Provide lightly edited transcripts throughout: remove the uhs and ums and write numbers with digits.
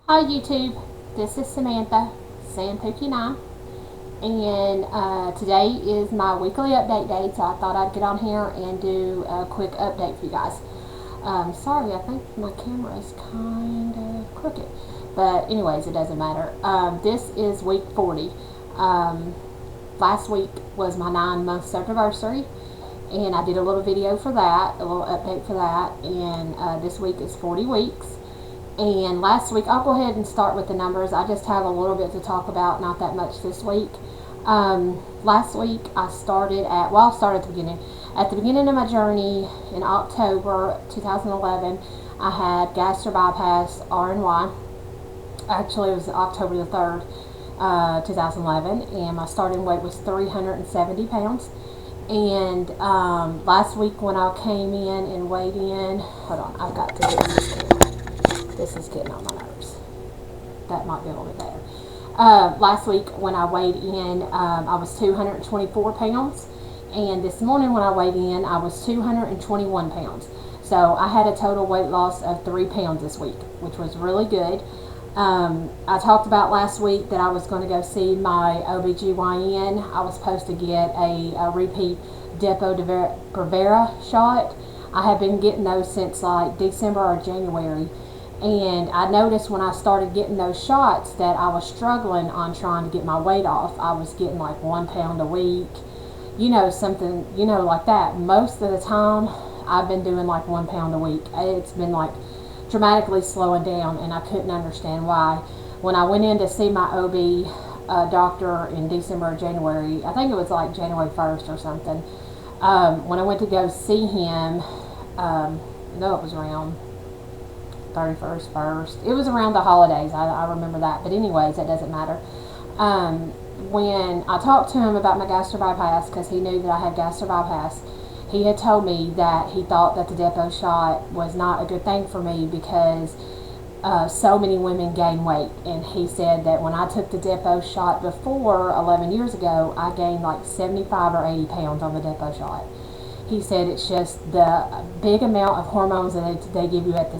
Hi YouTube, this is Samantha, Sam59, and today is my weekly update day, so I thought I'd get on here and do a quick update for you guys. Sorry, I think my camera is kind of crooked, but anyways, it doesn't matter. This is week 40. Last week was my 9 months anniversary, and I did a little video for that, a little update for that, and this week is 40 weeks. And last week, I'll go ahead and start with the numbers. I just have a little bit to talk about, not that much this week. Last week, I started I'll start at the beginning. At the beginning of my journey in October 2011, I had gastric bypass R&Y. Actually, it was October the 3rd, 2011, and my starting weight was 370 pounds. And last week when I came in and weighed in, hold on, I've got to get this camera. This is getting on my nerves. That might be a little bit better. Last week when I weighed in, I was 224 pounds. And this morning when I weighed in, I was 221 pounds. So I had a total weight loss of 3 pounds this week, which was really good. I talked about last week that I was going to go see my OBGYN. I was supposed to get a repeat Depo-Provera shot. I have been getting those since like December or January. And I noticed when I started getting those shots that I was struggling on trying to get my weight off. I was getting like 1 pound a week, something, like that. Most of the time, I've been doing like 1 pound a week. It's been like dramatically slowing down, and I couldn't understand why. When I went in to see my OB doctor in December or January, I think it was like January 1st or something, when I went to go see him, no, it was around 31st, 1st. It was around the holidays. I remember that. But anyways, that doesn't matter. When I talked to him about my gastric bypass, because he knew that I had gastric bypass, he had told me that he thought that the Depo shot was not a good thing for me because so many women gain weight. And he said that when I took the Depo shot before 11 years ago, I gained like 75 or 80 pounds on the Depo shot. He said it's just the big amount of hormones that they give you at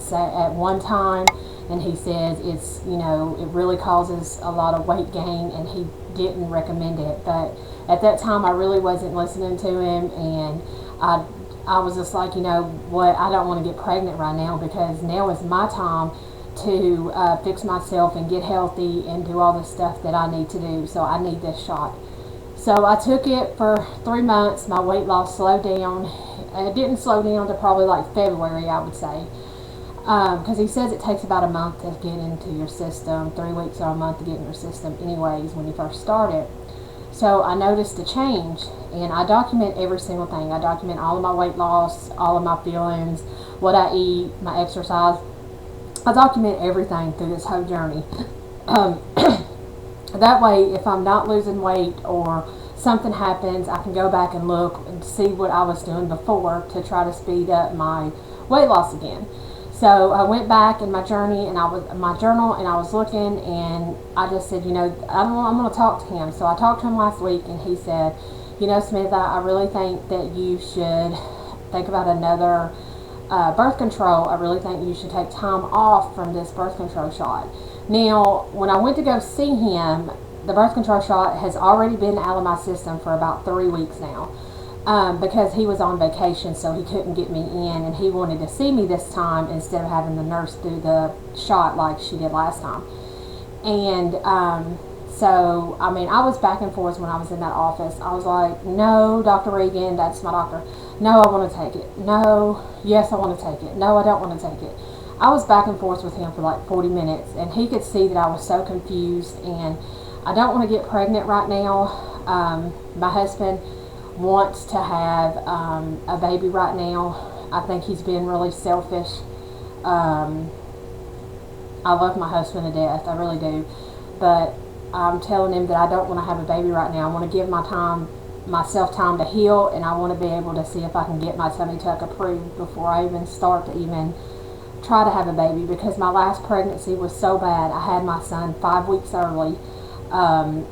one time, and he says it's it really causes a lot of weight gain, and he didn't recommend it. But at that time, I really wasn't listening to him, and I was just like, what, I don't want to get pregnant right now because now is my time to fix myself and get healthy and do all the stuff that I need to do. So I need this shot. So I took it for 3 months. My weight loss slowed down. It didn't slow down to probably like February, I would say. Because he says it takes about a month to get into your system, 3 weeks or a month to get in your system anyways when you first start it. So I noticed a change, and I document every single thing. I document all of my weight loss, all of my feelings, what I eat, my exercise. I document everything through this whole journey. That way, if I'm not losing weight or something happens, I can go back and look and see what I was doing before to try to speed up my weight loss again. So I went back in my journey and I was looking, and I just said, I'm going to talk to him. So I talked to him last week, and he said, Samantha, I really think that you should think about another birth control. I really think you should take time off from this birth control shot. Now, when I went to go see him, the birth control shot has already been out of my system for about 3 weeks now, because he was on vacation, so he couldn't get me in, and he wanted to see me this time instead of having the nurse do the shot like she did last time. And so, I was back and forth when I was in that office. I was like, no, Dr. Regan, that's my doctor. No, I want to take it. No, yes, I want to take it. No, I don't want to take it. I was back and forth with him for like 40 minutes, and he could see that I was so confused, and I don't want to get pregnant right now. My husband wants to have a baby right now. I think he's been really selfish. I love my husband to death, I really do, but I'm telling him that I don't want to have a baby right now. I want to give myself time to heal, and I want to be able to see if I can get my tummy tuck approved before I even start to even try to have a baby, because my last pregnancy was so bad. I had my son 5 weeks early. I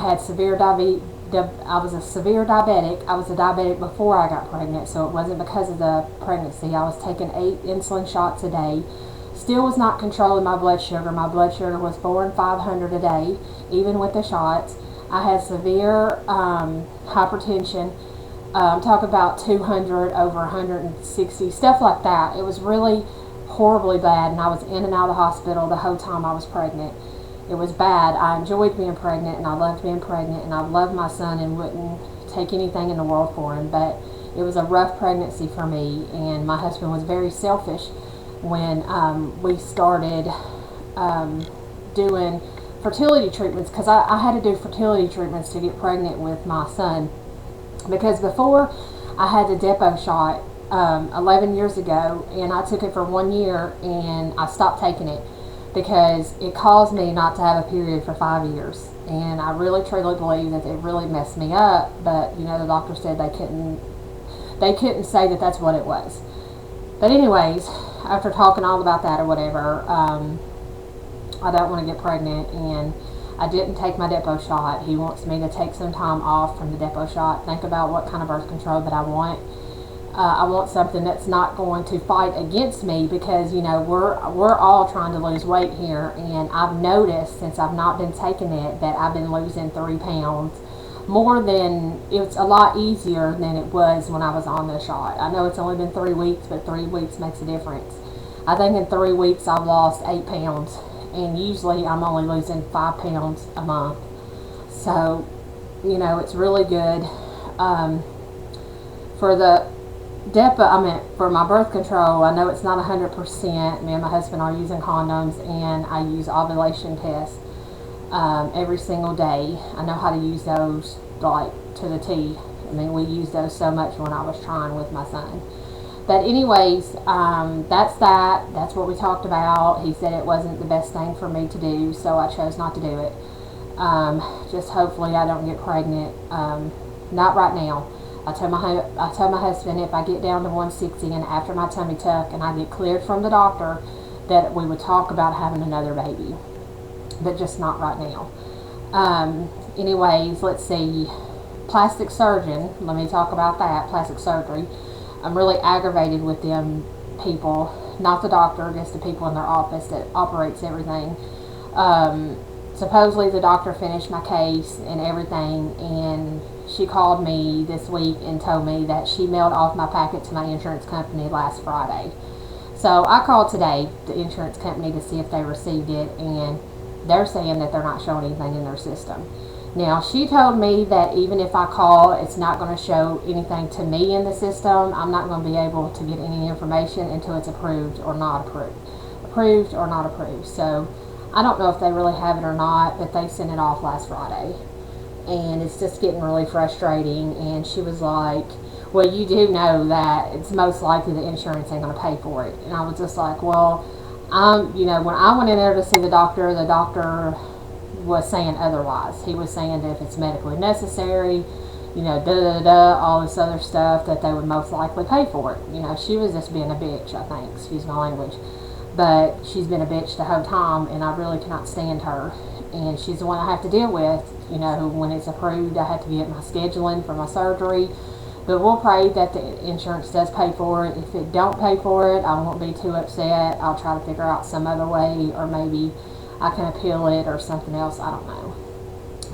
had severe diabetes. I was a severe diabetic. I was a diabetic before I got pregnant, so it wasn't because of the pregnancy. I was taking 8 insulin shots a day. Still was not controlling my blood sugar. My blood sugar was 400 and 500 a day, even with the shots. I had severe hypertension. Talk about 200 over 160, stuff like that. It was really horribly bad, and I was in and out of the hospital the whole time I was pregnant. It was bad. I enjoyed being pregnant, and I loved being pregnant, and I loved my son and wouldn't take anything in the world for him, but it was a rough pregnancy for me, and my husband was very selfish when we started doing fertility treatments, because I had to do fertility treatments to get pregnant with my son. Because before, I had the depot shot 11 years ago, and I took it for 1 year, and I stopped taking it because it caused me not to have a period for 5 years. And I really truly believe that it really messed me up, but you know, the doctor said they couldn't say that that's what it was. But anyways, after talking all about that or whatever, I don't want to get pregnant, and I didn't take my depot shot. He wants me to take some time off from the depot shot, think about what kind of birth control that I want. I want something that's not going to fight against me, because you know, we're all trying to lose weight here, and I've noticed since I've not been taking it that I've been losing 3 pounds more. Than it's a lot easier than it was when I was on the shot. I know it's only been 3 weeks, but 3 weeks makes a difference. I think in 3 weeks I've lost 8 pounds, and usually I'm only losing 5 pounds a month. So you know, it's really good. For the depot, for my birth control, I know it's not 100%. Me and my husband are using condoms, and I use ovulation tests every single day. I know how to use those like to the T. I mean, we used those so much when I was trying with my son. But anyways, that's what we talked about. He said it wasn't the best thing for me to do, so I chose not to do it. Just hopefully I don't get pregnant. Not right now. I told my husband if I get down to 160 and after my tummy tuck and I get cleared from the doctor, that we would talk about having another baby, but just not right now. Anyways, let's see. Plastic surgeon. Let me talk about that. Plastic surgery. I'm really aggravated with them people, not the doctor, just the people in their office that operates everything. Supposedly the doctor finished my case and everything, and she called me this week and told me that she mailed off my packet to my insurance company last Friday. So I called today, the insurance company, to see if they received it, and they're saying that they're not showing anything in their system. Now, she told me that even if I call, it's not going to show anything to me in the system. I'm not going to be able to get any information until it's approved or not approved. Approved or not approved. So I don't know if they really have it or not, but they sent it off last Friday. And it's just getting really frustrating. And she was like, well, you do know that it's most likely the insurance ain't going to pay for it. And I was just like, well, you know, when I went in there to see the doctor was saying otherwise. He was saying that if it's medically necessary, you know, all this other stuff, that they would most likely pay for it. You know, she was just being a bitch, I think, excuse my language. But she's been a bitch the whole time, and I really cannot stand her. And she's the one I have to deal with. You know, when it's approved, I have to get my scheduling for my surgery. But we'll pray that the insurance does pay for it. If it don't pay for it, I won't be too upset. I'll try to figure out some other way, or maybe I can appeal it or something else. I don't know.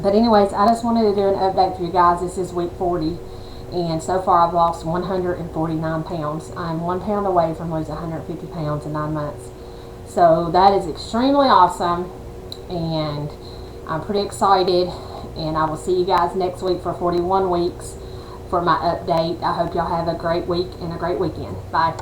But anyways, I just wanted to do an update for you guys. This is week 40, and so far I've lost 149 pounds. I'm 1 pound away from losing 150 pounds in 9 months. So that is extremely awesome, and I'm pretty excited. And I will see you guys next week for 41 weeks for my update. I hope y'all have a great week and a great weekend. Bye.